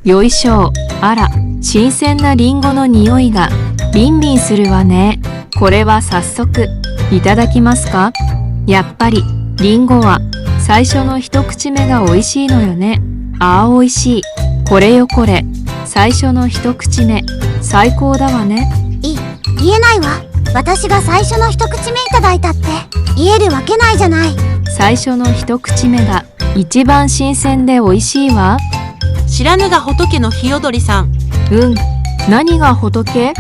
よいしょ。あら、新鮮なリンゴの匂いがビンビンするわね。これは早速いただきますか。やっぱりリンゴは最初の一口目が美味しいのよね。ああ、美味しい。これよこれ。最初の一口目、最高だわね。言えないわ。私が最初の一口目いただいたって言えるわけないじゃない。最初の一口目が一番新鮮で美味しいわ。知らぬが仏のひよどりさん。何が仏？